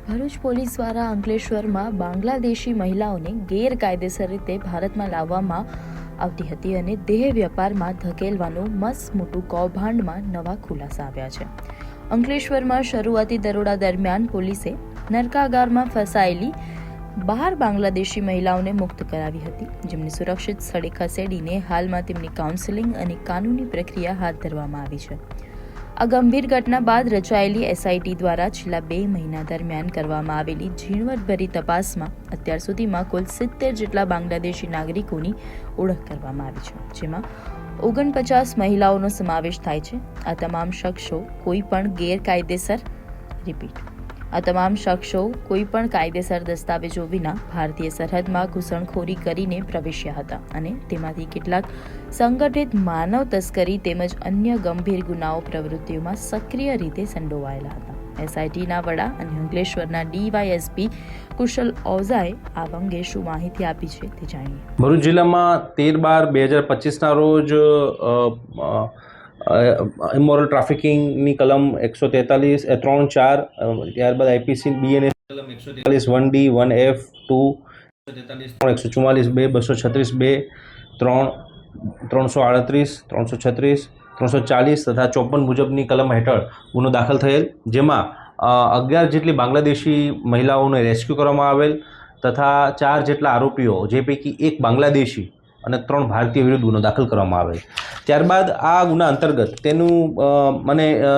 Bharuch police દ્વારા અંકલેશ્વરમાં બાંગ્લાદેશી મહિલાઓને ગેરકાયદેસર રીતે ભારતમાં લાવવામાં આવતી હતી અને દેહ વેપારમાં ધકેલવાનું મસ્ત મોટું કૌભાંડમાં નવા ખુલાસા આવ્યા છે। અંકલેશ્વરમાં શરૂઆતી દરોડા દરમિયાન પોલીસે નરકાગારમાં ફસાયેલી 12 બાંગ્લાદેશી મહિલાઓને મુક્ત કરાવી હતી, જેમને સુરક્ષિત સ્થળે ખસેડીને હાલમાં તેમની કાઉન્સેલિંગ અને કાનૂની પ્રક્રિયા હાથ ધરવામાં આવી છે। આ ગંભીર ઘટના બાદ રચાયેલી એસઆઈટી દ્વારા છેલ્લા 2 મહિના દરમિયાન કરવામાં આવેલી ઝીણવટભરી તપાસમાં અત્યાર સુધીમાં કુલ 70 જેટલા બાંગ્લાદેશી નાગરિકોની ઓળખ કરવામાં આવી છે, જેમાં 49 મહિલાઓનો સમાવેશ થાય છે। આ તમામ શખ્સો કોઈ પણ કાયદેસર દસ્તાવેજો વિના ભારતીય સરહદમાં ઘૂસણખોરી કરીને પ્રવેશ્યા હતા અને તેમાંથી કેટલાક સંગઠિત માનવ તસ્કરી તેમજ અન્ય ગંભીર ગુનાઓ પ્રવૃત્તિઓમાં સક્રિય રીતે સંડોવાયેલા હતા। એસઆઈટીના વડા અને અંકલેશ્વરના ડીવાયએસપી કુશલ ઓઝાએ આ અંગે શું માહિતી આપી છે તે જાણીએ। ભરૂચ જિલ્લામાં 13/12/2025ના રોજ ઇમોરલ ટ્રાફિકિંગની કલમ 143 3-4 ત્યારબાદ આઈપીસી બીએનએસ કલમ 143 1D 1F 2 144 2 236 2 3 338 336 340 તથા 54 મુજબની કલમ હેઠળ ગુનો દાખલ થયેલ, જેમાં 11 જેટલી બાંગ્લાદેશી મહિલાઓને રેસ્ક્યુ કરવામાં આવેલ તથા 4 જેટલા આરોપીઓ, જે પૈકી 1 બાંગ્લાદેશી અને 3 ભારતીય વિરુદ્ધ ગુનો દાખલ કરવામાં આવેલ। ત્યારબાદ આ ગુના અંતર્ગત તેનું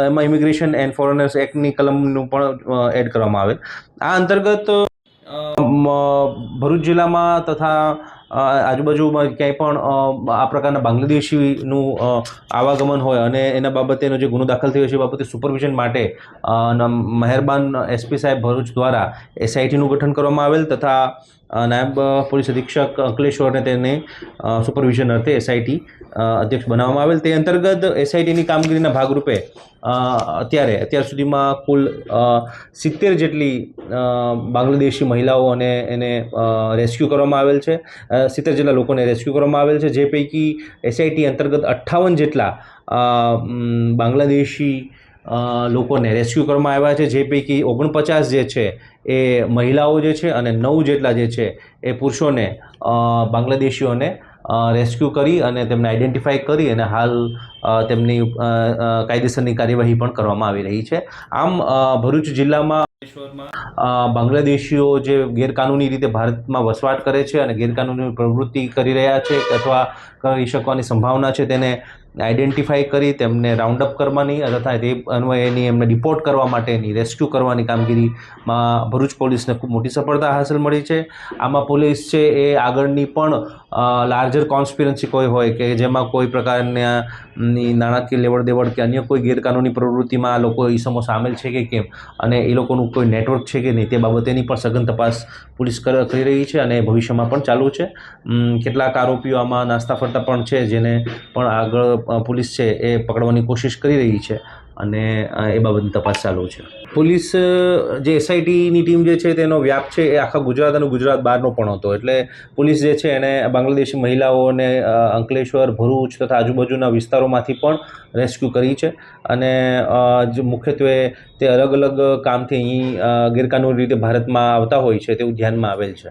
એમાં ઇમિગ્રેશન એન્ડ ફોરેનર્સ એક્ટની કલમનું પણ એડ કરવામાં આવેલ। આ અંતર્ગત ભરૂચ જિલ્લામાં તથા આજુબાજુમાં ક્યાંય પણ આ પ્રકારના બાંગ્લાદેશીનું આવાગમન હોય અને એના બાબતેનો જે ગુનો દાખલ થયો છે એ બાબતે સુપરવિઝન માટે મહેરબાન એસપી સાહેબ ભરૂચ દ્વારા એસઆઈટીનું ગઠન કરવામાં આવેલ તથા નાયબ પોલીસ અધિક્ષક અંકલેશ્વરને તેને સુપરવિઝન અર્થે એસઆઈટી અધ્યક્ષ બનાવવામાં આવેલ। તે અંતર્ગત એસઆઈટીની કામગીરીના ભાગરૂપે અત્યાર સુધીમાં કુલ 70 જેટલી બાંગ્લાદેશી મહિલાઓ અને એને રેસ્ક્યુ કરવામાં આવેલ છે। 70 જેટલા લોકોને રેસ્ક્યુ કરવામાં આવેલ છે, જે પૈકી એસઆઈટી અંતર્ગત 58 જેટલા બાંગ્લાદેશી લોકોને રેસ્ક્યુ કરવામાં આવ્યા છે, જે પૈકી 49 જે છે એ મહિલાઓ જે છે અને 9 જેટલા જે છે એ પુરુષોને બાંગ્લાદેશીઓને રેસ્ક્યુ કરી અને તેમને આઈડેન્ટિફાઈ કરી અને હાલ તેમની કાયદેસરની કાર્યવાહી પણ કરવામાં આવી રહી છે। આમ ભરૂચ જિલ્લામાં બાંગ્લાદેશીઓ જે ગેરકાનૂની રીતે ભારતમાં વસવાટ કરે છે અને ગેરકાનૂની પ્રવૃત્તિ કરી રહ્યા છે અથવા કરી શકવાની સંભાવના છે, તેને આઈડેન્ટિફાઈ કરી તેમને રાઉન્ડ અપ કરવાની તથા તે અન્વયેની એમને ડિપોર્ટ કરવા માટેની રેસ્ક્યુ કરવાની કામગીરીમાં ભરૂચ પોલીસને ખૂબ મોટી સફળતા હાંસલ મળી છે। આમાં પોલીસ છે એ આગળની પણ લાર્જર કોન્સ્પિરન્સી કોઈ હોય કે જેમાં કોઈ પ્રકારની નાણાકીય લેવડ દેવડ કે અન્ય કોઈ ગેરકાનૂની પ્રવૃત્તિમાં લોકો ઈસમો સામેલ છે કે કેમ અને એ લોકોનું કોઈ નેટવર્ક છે કે નહીં તે બાબતેની પણ સઘન તપાસ પોલીસ કરી રહી છે અને ભવિષ્યમાં પણ ચાલુ છે। કેટલાક આરોપીઓ આમાં નાસ્તા ફરતા પણ છે, જેને પણ આગળ પોલીસ છે એ પકડવાની કોશિશ કરી રહી છે અને એ બાબતની તપાસ ચાલુ છે। પોલીસ જે એસઆઈટીની ટીમ જે છે તેનો વ્યાપ છે એ આખા ગુજરાત અને ગુજરાત બહારનો પણ હતો, એટલે પોલીસ જે છે એને બાંગ્લાદેશી મહિલાઓને અંકલેશ્વર, ભરૂચ તથા આજુબાજુના વિસ્તારોમાંથી પણ રેસ્ક્યુ કરી છે અને મુખ્યત્વે તે અલગ અલગ કામથી અહીં ગેરકાનૂની રીતે ભારતમાં આવતા હોય છે તેવું ધ્યાનમાં આવેલ છે।